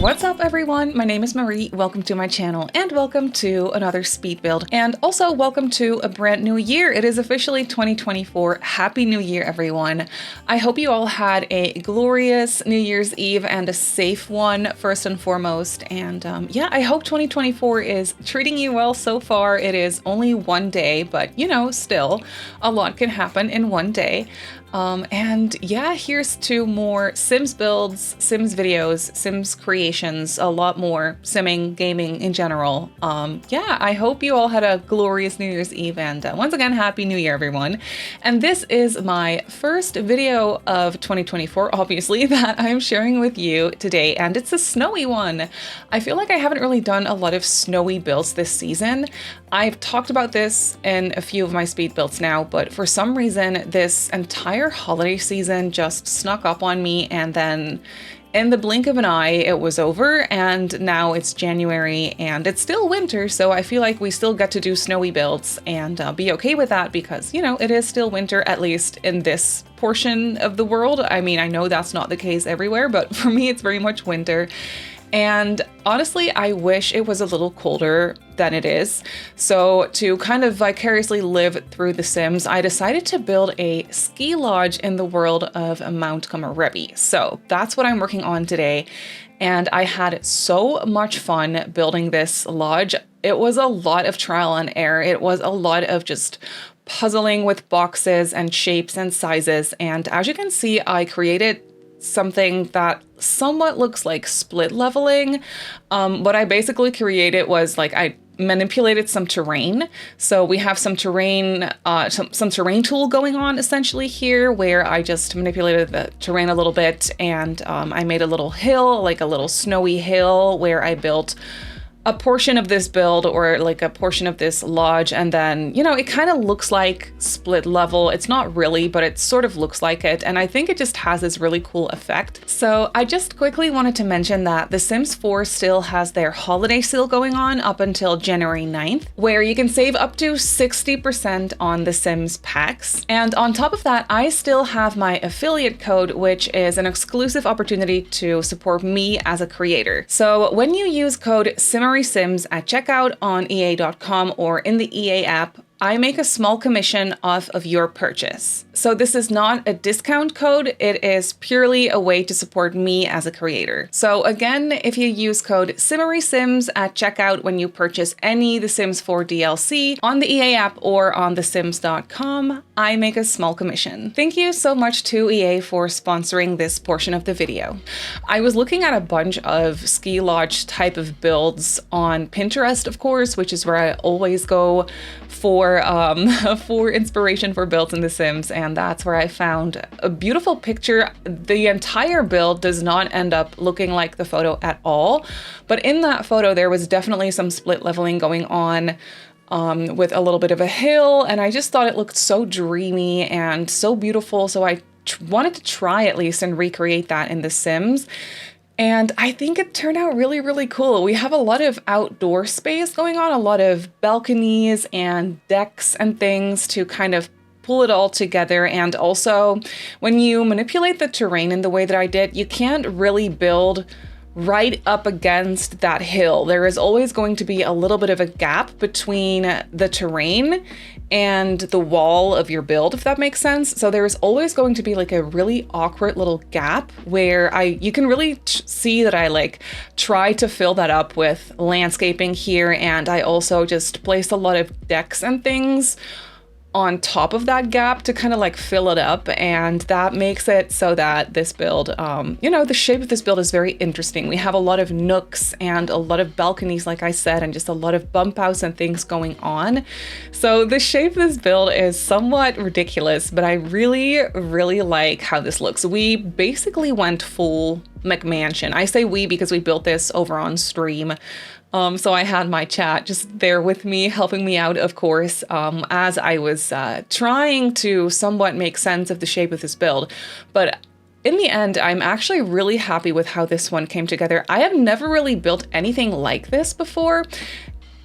What's up everyone? My name is Marie. Welcome to my channel and welcome to another speed build, and also welcome to a brand new year. It is officially 2024. Happy New Year everyone. I hope you all had a glorious New Year's Eve and a safe one first and foremost, and yeah, I hope 2024 is treating you well so far. It is only one day, but you know, still a lot can happen in one day. And yeah, here's to more Sims builds, Sims videos, Sims creations, a lot more simming, gaming in general. Yeah, I hope you all had a glorious New Year's Eve, and once again, Happy New Year, everyone. And this is my first video of 2024, obviously, that I'm sharing with you today, and it's a snowy one. I feel like I haven't really done a lot of snowy builds this season. I've talked about this in a few of my speed builds now, but for some reason, this entire holiday season just snuck up on me, and then in the blink of an eye it was over, and now it's January and it's still winter, so I feel like we still get to do snowy builds and be okay with that because, you know, it is still winter, at least in this portion of the world. I mean, I know that's not the case everywhere, but for me it's very much winter. And honestly, I wish it was a little colder than it is. So to kind of vicariously live through The Sims, I decided to build a ski lodge in the world of Mount Komorebi. So that's what I'm working on today. And I had so much fun building this lodge. It was a lot of trial and error. It was a lot of just puzzling with boxes and shapes and sizes. And as you can see, I created something that somewhat looks like split leveling. What I basically created was like I manipulated some terrain. So we have some terrain, some terrain tool going on essentially here, where I just manipulated the terrain a little bit, and I made a little hill, like a little snowy hill, where I built a portion of this build, or like a portion of this lodge, and then, you know, it kind of looks like split level. It's not really, but it sort of looks like it, and I think it just has this really cool effect. So I just quickly wanted to mention that The Sims 4 still has their holiday sale going on up until January 9th, where you can save up to 60% on The Sims packs. And on top of that, I still have my affiliate code, which is an exclusive opportunity to support me as a creator. So when you use code Simmary Sims at checkout on EA.com or in the EA app, I make a small commission off of your purchase. So this is not a discount code, it is purely a way to support me as a creator. So again, if you use code SimmarySims at checkout when you purchase any The Sims 4 DLC on the EA app or on thesims.com, I make a small commission. Thank you so much to EA for sponsoring this portion of the video. I was looking at a bunch of ski lodge type of builds on Pinterest, of course, which is where I always go for inspiration for builds in The Sims, and that's where I found a beautiful picture. The entire build does not end up looking like the photo at all, but in that photo there was definitely some split leveling going on with a little bit of a hill, and I just thought it looked so dreamy and so beautiful, so I wanted to try at least and recreate that in The Sims. And I think it turned out really, really cool. We have a lot of outdoor space going on, a lot of balconies and decks and things to kind of pull it all together. And also, when you manipulate the terrain in the way that I did, you can't really build right up against that hill. There is always going to be a little bit of a gap between the terrain and the wall of your build, if that makes sense. So there is always going to be like a really awkward little gap where you can really see that I like try to fill that up with landscaping here, and I also just placed a lot of decks and things on top of that gap to kind of like fill it up, and that makes it so that this build, you know, the shape of this build is very interesting. We have a lot of nooks and a lot of balconies, like I said, and just a lot of bump outs and things going on. So the shape of this build is somewhat ridiculous, but I really, really like how this looks. We basically went full McMansion. I say we because we built this over on stream. So I had my chat just there with me, helping me out, of course, as I was trying to somewhat make sense of the shape of this build. But in the end, I'm actually really happy with how this one came together. I have never really built anything like this before.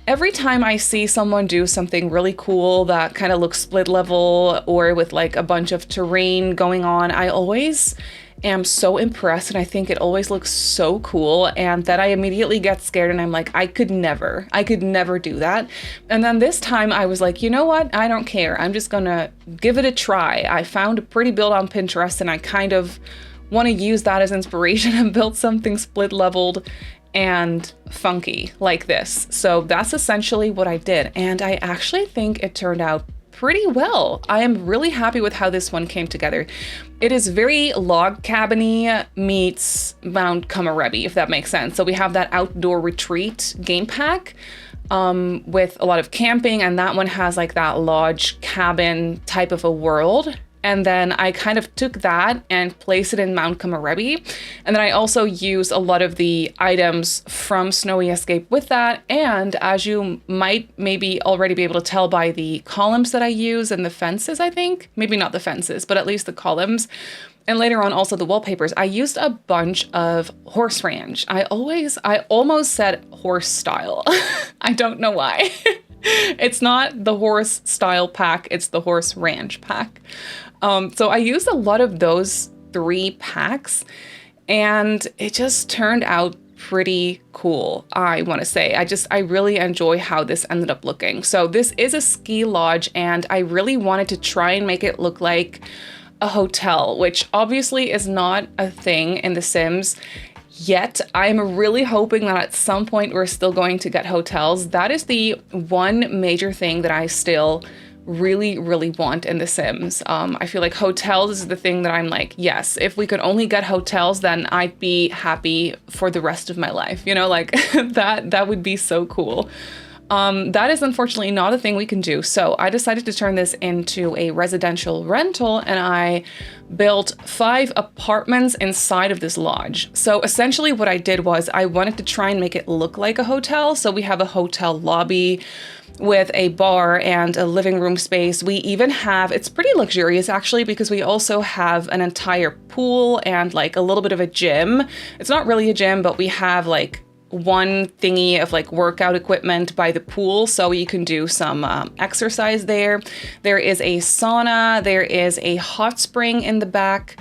Every time I see someone do something really cool that kind of looks split level or with like a bunch of terrain going on, I always am so impressed, and I think it always looks so cool, and then I immediately get scared and I'm like, I could never do that. And then this time I was like, you know what? I don't care. I'm just gonna give it a try. I found a pretty build on Pinterest and I kind of want to use that as inspiration and build something split leveled and funky like this. So that's essentially what I did. And I actually think it turned out pretty well. I am really happy with how this one came together. It is very log cabin-y meets Mount Kamarebi, if that makes sense. So we have that outdoor retreat game pack with a lot of camping, and that one has like that lodge cabin type of a world. And then I kind of took that and placed it in Mount Kamarebi. And then I also used a lot of the items from Snowy Escape with that. And as you might maybe already be able to tell by the columns that I use and the fences, I think, maybe not the fences, but at least the columns. And later on also the wallpapers, I used a bunch of horse ranch. I almost said horse style. I don't know why. It's not the horse style pack, it's the horse ranch pack. So I used a lot of those 3 packs and it just turned out pretty cool, I want to say. I really enjoy how this ended up looking. So this is a ski lodge and I really wanted to try and make it look like a hotel, which obviously is not a thing in The Sims yet. I'm really hoping that at some point we're still going to get hotels. That is the one major thing that I still really want in The Sims. I feel like hotels is the thing that I'm like, yes, if we could only get hotels, then I'd be happy for the rest of my life. You know, like that would be so cool. That is unfortunately not a thing we can do. So I decided to turn this into a residential rental and I built 5 apartments inside of this lodge. So essentially what I did was I wanted to try and make it look like a hotel. So we have a hotel lobby with a bar and a living room space. We even have, it's pretty luxurious actually, because we also have an entire pool and like a little bit of a gym. It's not really a gym, but we have like one thingy of like workout equipment by the pool, so you can do some exercise there. There is a sauna, there is a hot spring in the back,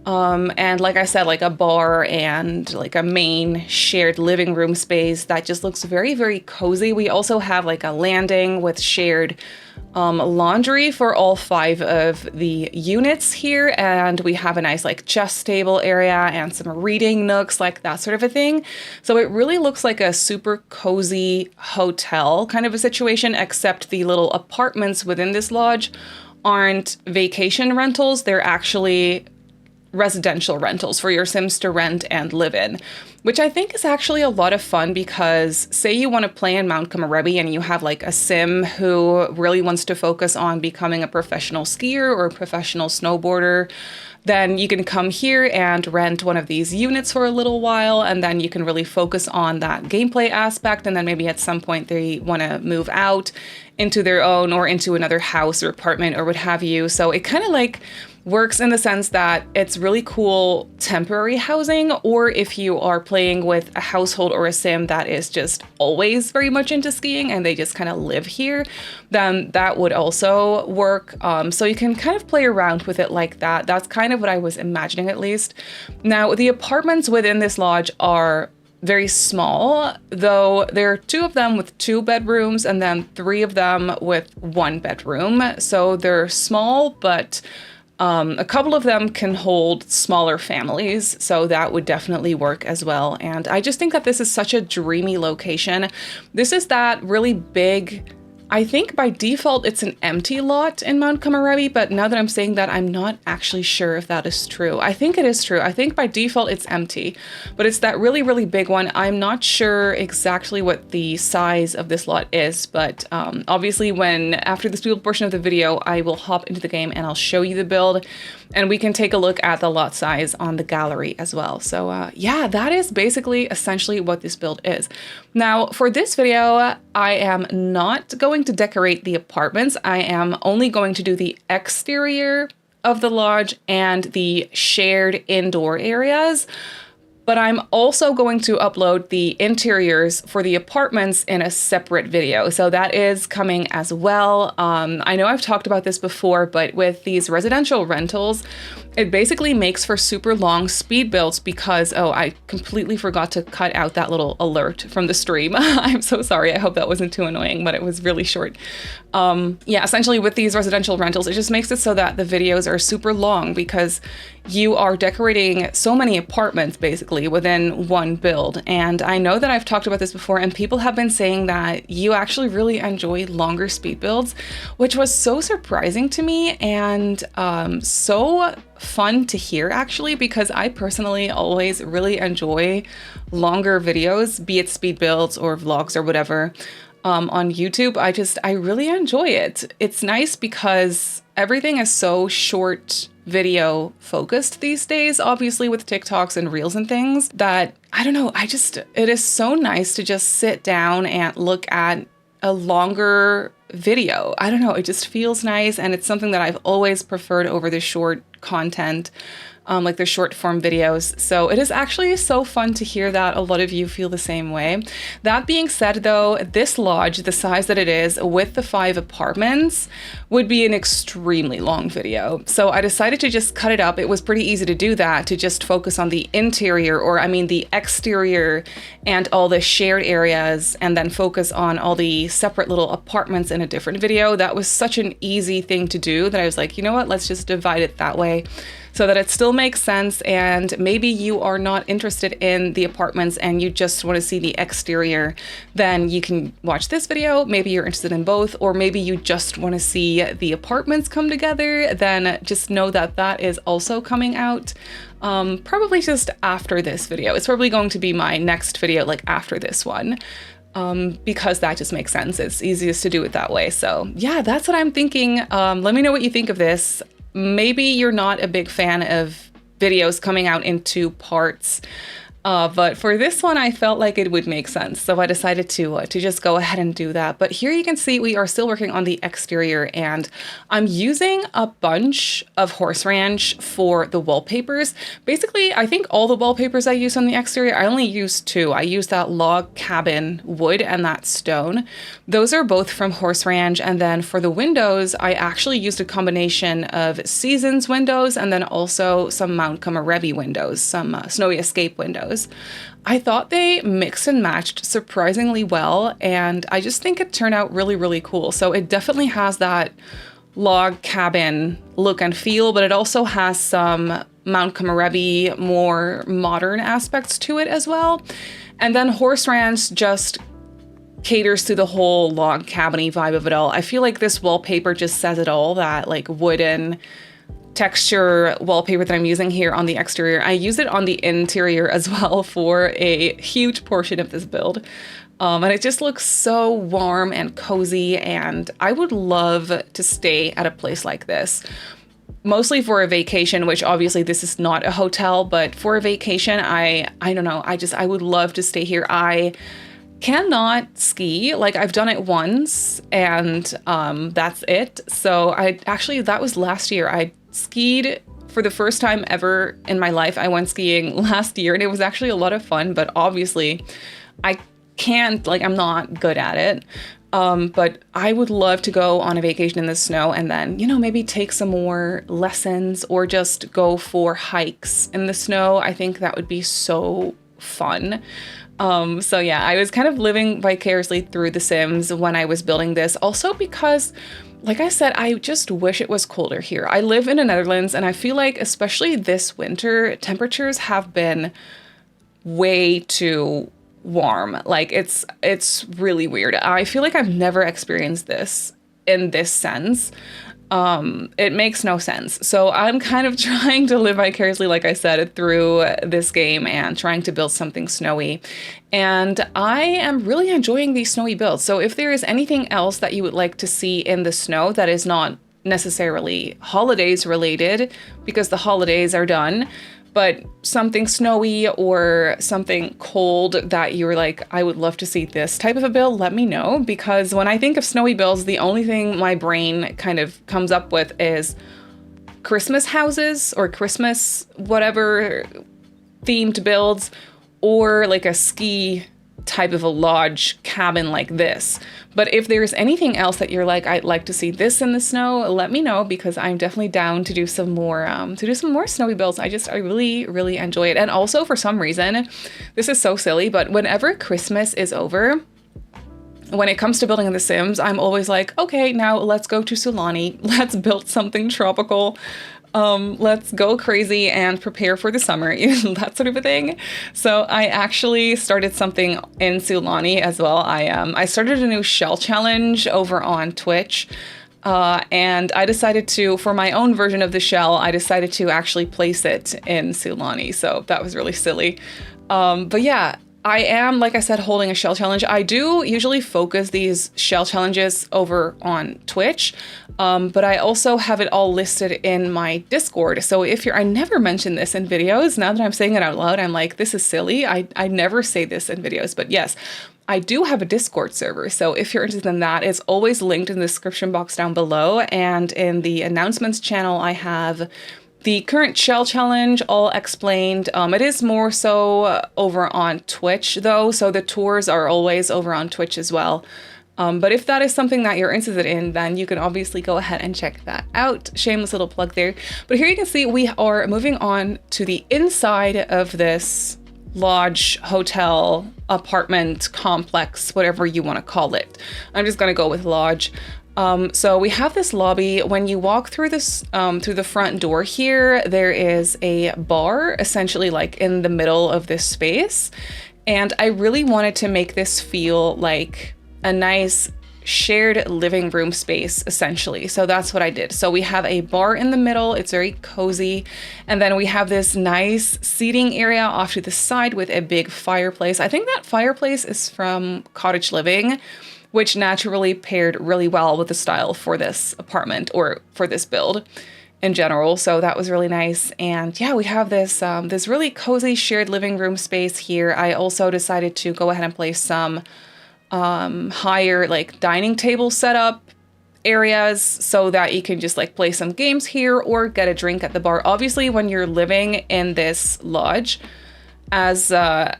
and like I said, like a bar and like a main shared living room space that just looks very cozy. We also have like a landing with shared laundry for all 5 of the units here, and we have a nice like chess table area and some reading nooks, like that sort of a thing. So it really looks like a super cozy hotel kind of a situation, except the little apartments within this lodge aren't vacation rentals, they're actually residential rentals for your Sims to rent and live in, which I think is actually a lot of fun because say you want to play in Mount Kamarebi and you have like a Sim who really wants to focus on becoming a professional skier or a professional snowboarder, then you can come here and rent one of these units for a little while, and then you can really focus on that gameplay aspect, and then maybe at some point they want to move out into their own or into another house or apartment or what have you. So it kind of like works in the sense that it's really cool temporary housing, or if you are playing with a household or a Sim that is just always very much into skiing and they just kind of live here, then that would also work. So you can kind of play around with it like that. That's kind of what I was imagining, at least. Now, the apartments within this lodge are very small, though there are 2 of them with 2 bedrooms and then 3 of them with 1 bedroom. So they're small, but a couple of them can hold smaller families, so that would definitely work as well. And I just think that this is such a dreamy location. This is that really big, I think by default it's an empty lot in Mount Kamarebi, but now that I'm saying that, I'm not actually sure if that is true. I think it is true. I think by default it's empty, but it's that really big one. I'm not sure exactly what the size of this lot is, but obviously after this build portion of the video, I will hop into the game and I'll show you the build, and we can take a look at the lot size on the gallery as well. So yeah, that is basically essentially what this build is. Now for this video, I am not going to decorate the apartments. I am only going to do the exterior of the lodge and the shared indoor areas. but I'm also going to upload the interiors for the apartments in a separate video. So that is coming as well. I know I've talked about this before, but with these residential rentals, it basically makes for super long speed builds because, oh, I completely forgot to cut out that little alert from the stream. I'm so sorry. I hope that wasn't too annoying, but it was really short. Yeah, essentially with these residential rentals, it just makes it so that the videos are super long because you are decorating so many apartments basically within one build. And I know that I've talked about this before and people have been saying that you actually really enjoy longer speed builds, which was so surprising to me and so fun to hear actually, because I personally always really enjoy longer videos, be it speed builds or vlogs or whatever. On YouTube, I really enjoy it. It's nice because everything is so short video focused these days, obviously with TikToks and Reels and things, that I don't know, it is so nice to just sit down and look at a longer video. I don't know, it just feels nice, and it's something that I've always preferred over the short content, like the short form videos. So it is actually so fun to hear that a lot of you feel the same way. That being said though, this lodge, the size that it is with the 5 apartments, would be an extremely long video. So I decided to just cut it up. It was pretty easy to do that, to just focus on the interior, or I mean the exterior and all the shared areas, and then focus on all the separate little apartments in a different video. That was such an easy thing to do that I was like, you know what, let's just divide it that way, so that it still makes sense. And maybe you are not interested in the apartments and you just want to see the exterior, then you can watch this video. Maybe you're interested in both, or maybe you just want to see the apartments come together, then just know that that is also coming out. Probably just after this video. It's probably going to be my next video, like after this one. Because that just makes sense. It's easiest to do it that way. So yeah, that's what I'm thinking. Let me know what you think of this. Maybe you're not a big fan of videos coming out in 2 parts, but for this one, I felt like it would make sense. So I decided to just go ahead and do that. But here you can see we are still working on the exterior, and I'm using a bunch of horse ranch for the wallpapers. Basically, I think all the wallpapers I use on the exterior, I only use 2. I use that log cabin wood and that stone. Those are both from horse ranch. And then for the windows, I actually used a combination of Seasons windows and then also some Mount Kamarebi windows, some Snowy Escape windows. I thought they mixed and matched surprisingly well, and I just think it turned out really, really cool. So it definitely has that log cabin look and feel, but it also has some Mount Kamarebi, more modern aspects to it as well. And then Horse Ranch just caters to the whole log cabin-y vibe of it all. I feel like this wallpaper just says it all, that like wooden texture wallpaper that I'm using here on the exterior. I use it on the interior as well for a huge portion of this build. And it just looks so warm and cozy, and I would love to stay at a place like this. Mostly for a vacation, which obviously this is not a hotel, but for a vacation, I don't know, I would love to stay here. I cannot ski. Like, I've done it once and that's it. So that was last year. I skied for the first time ever in my life. I went skiing last year and it was actually a lot of fun, but obviously I can't, like, I'm not good at it. But I would love to go on a vacation in the snow and then, you know, maybe take some more lessons or just go for hikes in the snow. I think that would be so fun. So yeah, I was kind of living vicariously through The Sims when I was building this. Also because, like I said, I just wish it was colder here. I live in the Netherlands and I feel like, especially this winter, temperatures have been way too warm. Like it's really weird. I feel like I've never experienced this in this sense. It makes no sense. So I'm kind of trying to live vicariously, like I said, through this game and trying to build something snowy. And I am really enjoying these snowy builds. So if there is anything else that you would like to see in the snow that is not necessarily holidays related, because the holidays are done, but something snowy or something cold that you're like, I would love to see this type of a build, let me know. Because when I think of snowy builds, the only thing my brain kind of comes up with is Christmas houses or Christmas whatever themed builds or like a ski type of a lodge cabin like this. But if there's anything else that you're like, I'd like to see this in the snow, let me know, because I'm definitely down to do some more snowy builds. I really, really enjoy it. And also, for some reason, this is so silly, but whenever Christmas is over, when it comes to building in The Sims, I'm always like, okay, now let's go to Sulani. Let's build something tropical. Let's go crazy and prepare for the summer, that sort of a thing. So I actually started something in Sulani as well. I started a new shell challenge over on Twitch. And I decided to, for my own version of the shell, I decided to actually place it in Sulani. So that was really silly. But yeah, I am, like I said, holding a shell challenge. I do usually focus these shell challenges over on Twitch, but I also have it all listed in my Discord. So if I never mention this in videos, now that I'm saying it out loud, I'm like, this is silly. I never say this in videos, but yes, I do have a Discord server. So if you're interested in that, it's always linked in the description box down below. And in the announcements channel, I have the current shell challenge all explained. It is more so over on Twitch though, so the tours are always over on Twitch as well. But if that is something that you're interested in, then you can obviously go ahead and check that out. Shameless little plug there. But here you can see we are moving on to the inside of this lodge, hotel, apartment, complex, whatever you want to call it. I'm just going to go with lodge. So we have this lobby. When you walk through this, through the front door here, there is a bar, essentially like in the middle of this space. And I really wanted to make this feel like a nice shared living room space, essentially. So that's what I did. So we have a bar in the middle. It's very cozy. And then we have this nice seating area off to the side with a big fireplace. I think that fireplace is from Cottage Living, which naturally paired really well with the style for this apartment or for this build in general. So that was really nice. And yeah, we have this this really cozy shared living room space here. I also decided to go ahead and place some higher like dining table setup areas so that you can just like play some games here or get a drink at the bar. Obviously, when you're living in this lodge as a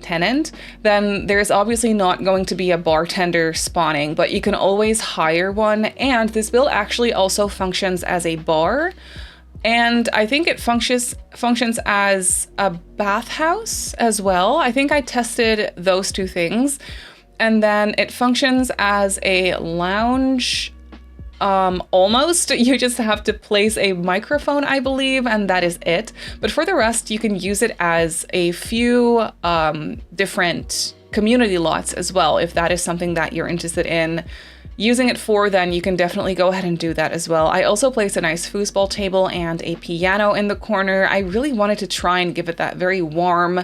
tenant, then there's obviously not going to be a bartender spawning, but you can always hire one. And this build actually also functions as a bar. And I think it functions as a bathhouse as well. I think I tested those two things. And then it functions as a lounge. Almost. You just have to place a microphone, I believe, and that is it. But for the rest, you can use it as a few different community lots as well. If that is something that you're interested in using it for, then you can definitely go ahead and do that as well. I also placed a nice foosball table and a piano in the corner. I really wanted to try and give it that very warm,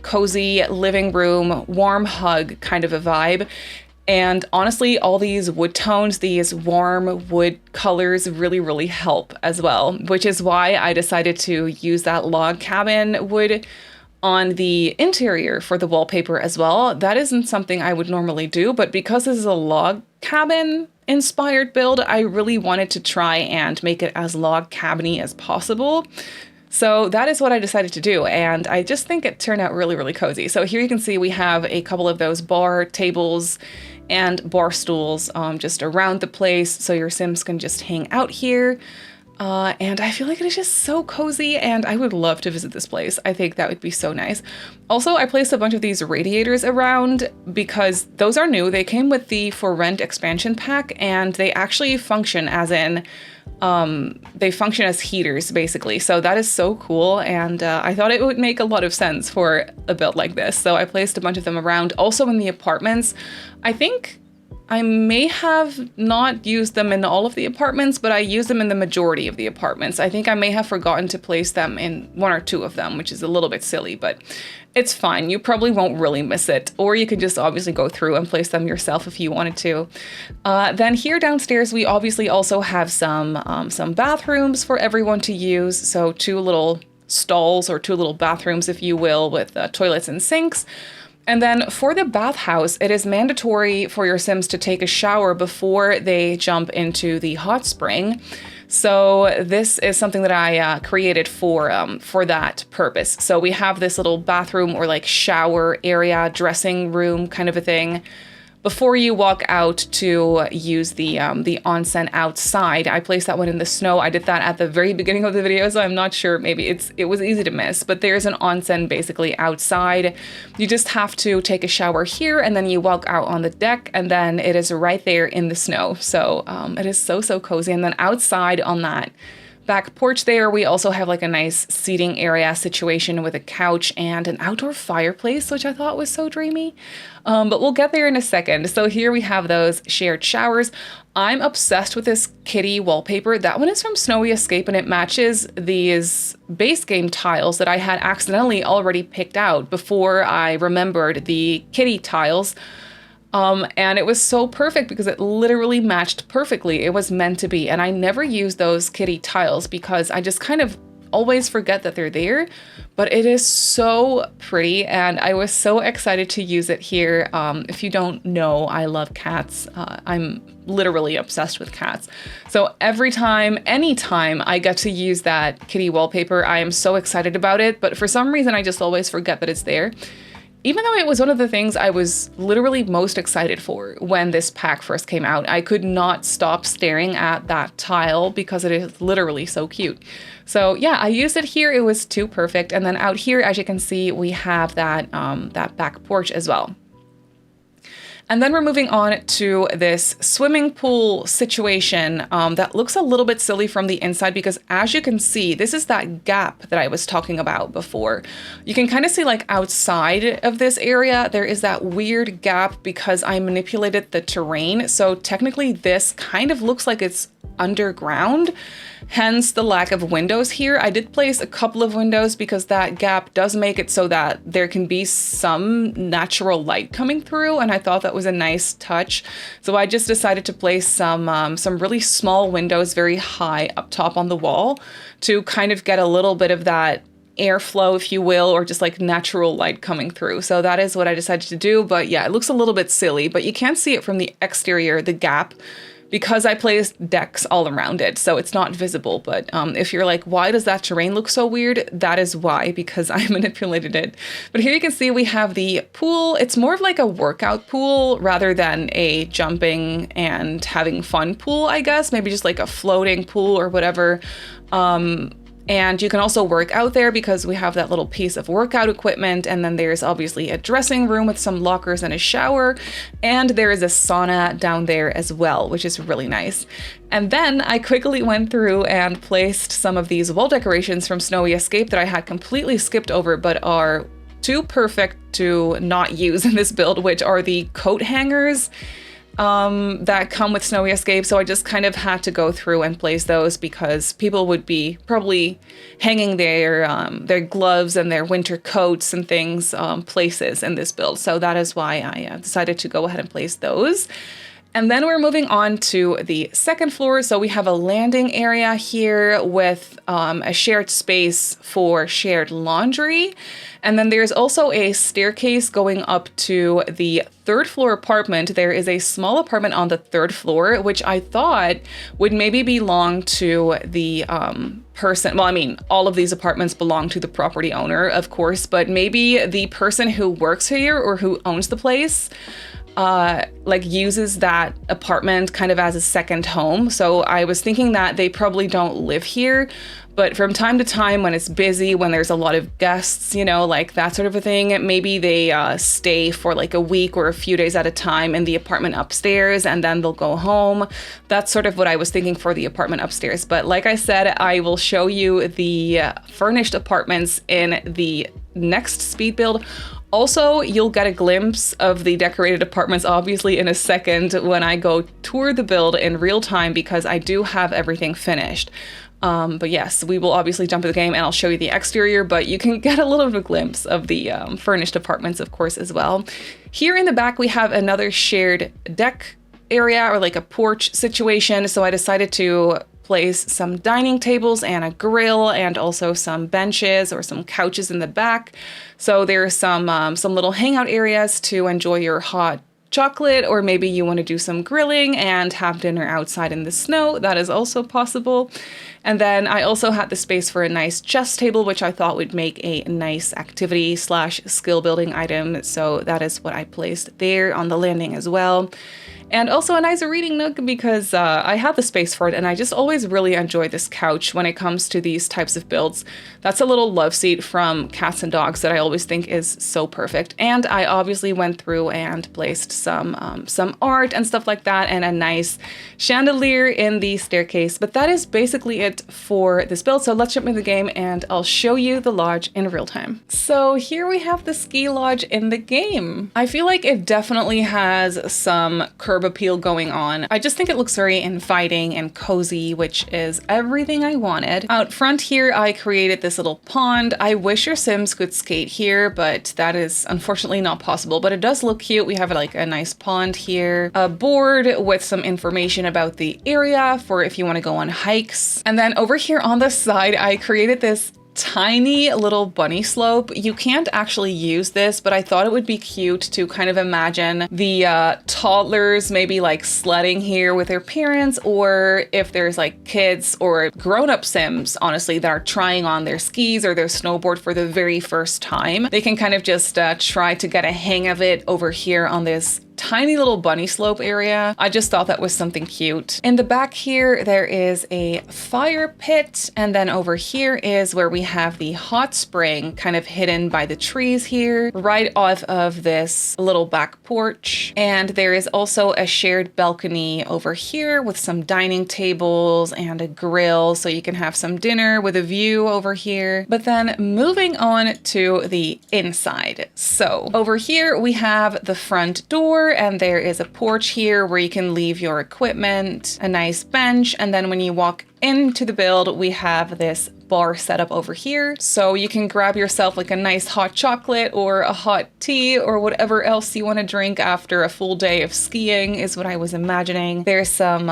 cozy living room, warm hug kind of a vibe. And honestly, all these wood tones, these warm wood colors really, really help as well, which is why I decided to use that log cabin wood on the interior for the wallpaper as well. That isn't something I would normally do, but because this is a log cabin inspired build, I really wanted to try and make it as log cabin-y as possible. So that is what I decided to do, and I just think it turned out really, really cozy. So here you can see we have a couple of those bar tables and bar stools just around the place, so your Sims can just hang out here. And I feel like it is just so cozy, and I would love to visit this place. I think that would be so nice. Also, I placed a bunch of these radiators around because those are new. They came with the For Rent expansion pack, and they actually function as in, they function as heaters, basically. So that is so cool, and I thought it would make a lot of sense for a build like this. So I placed a bunch of them around. Also in the apartments, I think I may have not used them in all of the apartments, but I used them in the majority of the apartments. I think I may have forgotten to place them in one or two of them, which is a little bit silly, but it's fine. You probably won't really miss it. Or you could just obviously go through and place them yourself if you wanted to. Then here downstairs, we obviously also have some bathrooms for everyone to use. So two little stalls or two little bathrooms, if you will, with toilets and sinks. And then for the bathhouse, it is mandatory for your Sims to take a shower before they jump into the hot spring. So this is something that I created for that purpose. So we have this little bathroom or like shower area, dressing room kind of a thing. Before you walk out to use the onsen outside, I placed that one in the snow. I did that at the very beginning of the video, so I'm not sure, maybe it was easy to miss, but there's an onsen basically outside. You just have to take a shower here and then you walk out on the deck and then it is right there in the snow. So it is so cozy. And then outside on that back porch there, we also have like a nice seating area situation with a couch and an outdoor fireplace, which I thought was so dreamy. But we'll get there in a second. So here we have those shared showers. I'm obsessed with this kitty wallpaper. That one is from Snowy Escape and it matches these base game tiles that I had accidentally already picked out before I remembered the kitty tiles. And it was so perfect because it literally matched perfectly. It was meant to be. And I never use those kitty tiles because I just kind of always forget that they're there, but it is so pretty and I was so excited to use it here. If you don't know, I love cats. I'm literally obsessed with cats. So anytime I get to use that kitty wallpaper, I am so excited about it. But for some reason, I just always forget that it's there. Even though it was one of the things I was literally most excited for when this pack first came out, I could not stop staring at that tile because it is literally so cute. So yeah, I used it here. It was too perfect. And then out here, as you can see, we have that back porch as well. And then we're moving on to this swimming pool situation that looks a little bit silly from the inside because as you can see, this is that gap that I was talking about before. You can kind of see like outside of this area, there is that weird gap because I manipulated the terrain. So technically this kind of looks like it's underground, hence the lack of windows here. I did place a couple of windows because that gap does make it so that there can be some natural light coming through, and I thought that was a nice touch. So I just decided to place some really small windows very high up top on the wall to kind of get a little bit of that airflow, if you will, or just like natural light coming through. So that is what I decided to do. But yeah, it looks a little bit silly, but you can't see it from the exterior, the gap, because I placed decks all around it, so it's not visible. But if you're like, why does that terrain look so weird? That is why, because I manipulated it. But here you can see we have the pool. It's more of like a workout pool rather than a jumping and having fun pool, I guess. Maybe just like a floating pool or whatever. And you can also work out there because we have that little piece of workout equipment. And then there's obviously a dressing room with some lockers and a shower. And there is a sauna down there as well, which is really nice. And then I quickly went through and placed some of these wall decorations from Snowy Escape that I had completely skipped over, but are too perfect to not use in this build, which are the coat hangers that come with Snowy Escape. So I just kind of had to go through and place those because people would be probably hanging their gloves and their winter coats and things places in this build. So that is why I decided to go ahead and place those. And then we're moving on to the second floor. So we have a landing area here with a shared space for shared laundry. And then there's also a staircase going up to the third floor apartment. There is a small apartment on the third floor, which I thought would maybe belong to the person. Well, I mean, all of these apartments belong to the property owner, of course, but maybe the person who works here or who owns the place like uses that apartment kind of as a second home. So I was thinking that they probably don't live here, but from time to time when it's busy, when there's a lot of guests, you know, like that sort of a thing, maybe they stay for like a week or a few days at a time in the apartment upstairs and then they'll go home. That's sort of what I was thinking for the apartment upstairs. But like I said, I will show you the furnished apartments in the next speed build. Also, you'll get a glimpse of the decorated apartments, obviously, in a second when I go tour the build in real time because I do have everything finished. But yes, we will obviously jump in the game and I'll show you the exterior, but you can get a little bit of a glimpse of the furnished apartments, of course, as well. Here in the back, we have another shared deck area or like a porch situation. So I decided to place some dining tables and a grill and also some benches or some couches in the back. So there's some little hangout areas to enjoy your hot chocolate, or maybe you want to do some grilling and have dinner outside in the snow. That is also possible. And then I also had the space for a nice chess table, which I thought would make a nice activity slash skill building item. So that is what I placed there on the landing as well. And also a nice reading nook because I have the space for it, and I just always really enjoy this couch when it comes to these types of builds. That's a little love seat from Cats and Dogs that I always think is so perfect. And I obviously went through and placed some art and stuff like that, and a nice chandelier in the staircase. But that is basically it for this build. So let's jump into the game and I'll show you the lodge in real time. So here we have the ski lodge in the game. I feel like it definitely has some curb appeal going on. I just think it looks very inviting and cozy, which is everything I wanted. Out front here, I created this little pond. I wish your Sims could skate here, but that is unfortunately not possible, but it does look cute. We have like a nice pond here, a board with some information about the area for if you want to go on hikes. And then over here on the side, I created this tiny little bunny slope. You can't actually use this, but I thought it would be cute to kind of imagine the toddlers maybe like sledding here with their parents, or if there's like kids or grown-up Sims, honestly, that are trying on their skis or their snowboard for the very first time. They can kind of just try to get a hang of it over here on this tiny little bunny slope area. I just thought that was something cute. In the back here, there is a fire pit. And then over here is where we have the hot spring kind of hidden by the trees here, right off of this little back porch. And there is also a shared balcony over here with some dining tables and a grill, so you can have some dinner with a view over here. But then moving on to the inside. So over here, we have the front door, and there is a porch here where you can leave your equipment, a nice bench, and then when you walk into the build, we have this bar setup over here. So you can grab yourself like a nice hot chocolate or a hot tea or whatever else you want to drink after a full day of skiing is what I was imagining. There's some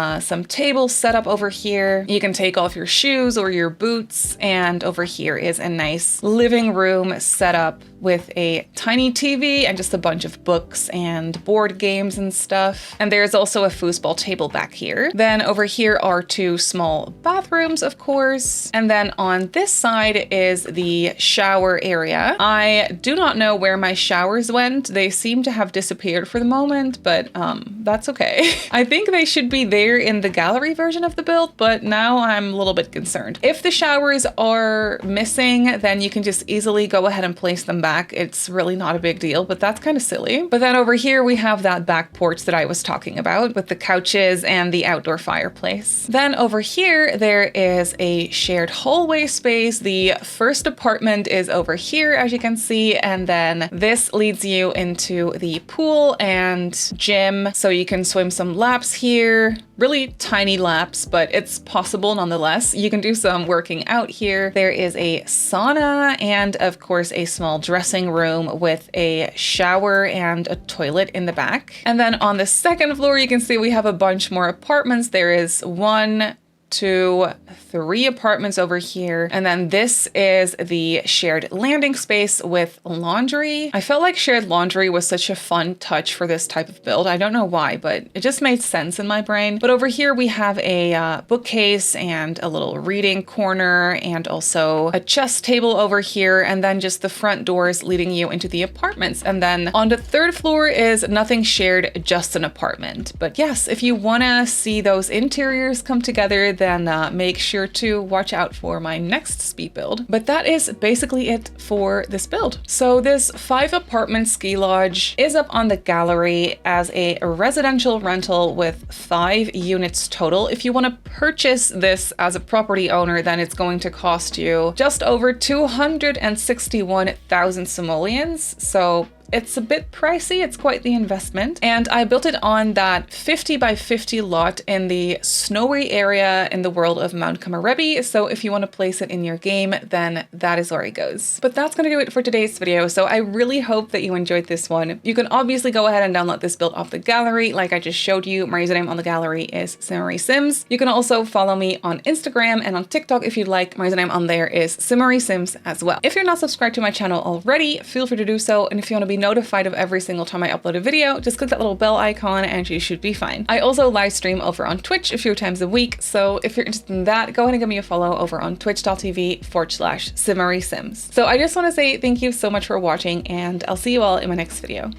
tables set up over here. You can take off your shoes or your boots. And over here is a nice living room set up with a tiny TV and just a bunch of books and board games and stuff. And there's also a foosball table back here. Then over here are two small bathrooms, of course. And then on this side is the shower area. I do not know where my showers went. They seem to have disappeared for the moment, but that's okay. I think they should be there in the gallery version of the build, but now I'm a little bit concerned. If the showers are missing, then you can just easily go ahead and place them back. It's really not a big deal, but that's kind of silly. But then over here we have that back porch that I was talking about with the couches and the outdoor fireplace. Then over here, there is a shared hallway space. The first apartment is over here, as you can see, and then this leads you into the pool and gym, so you can swim some laps here. Really tiny laps, but it's possible nonetheless. You can do some working out here. There is a sauna and of course a small dressing room with a shower and a toilet in the back. And then on the second floor, you can see we have a bunch more apartments. There is 1, 2, 3 apartments over here. And then this is the shared landing space with laundry. I felt like shared laundry was such a fun touch for this type of build. I don't know why, but it just made sense in my brain. But over here we have a bookcase and a little reading corner and also a chess table over here. And then just the front doors leading you into the apartments. And then on the third floor is nothing shared, just an apartment. But yes, if you want to see those interiors come together, then make sure to watch out for my next speed build. But that is basically it for this build. So this 5 apartment ski lodge is up on the gallery as a residential rental with 5 units total. If you want to purchase this as a property owner, then it's going to cost you just over 261,000 simoleons. So it's a bit pricey, it's quite the investment. And I built it on that 50 by 50 lot in the snowy area in the world of Mount Kamarebi. So if you want to place it in your game, then that is where it goes. But that's gonna do it for today's video. So I really hope that you enjoyed this one. You can obviously go ahead and download this build off the gallery. Like I just showed you, my username on the gallery is Simmary Sims. You can also follow me on Instagram and on TikTok if you'd like. My username on there is Simmary Sims as well. If you're not subscribed to my channel already, feel free to do so. And if you want to be notified of every single time I upload a video, just click that little bell icon and you should be fine. I also live stream over on Twitch a few times a week, so if you're interested in that, go ahead and give me a follow over on twitch.tv/SimmarySims. So I just want to say thank you so much for watching, and I'll see you all in my next video.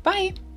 Bye!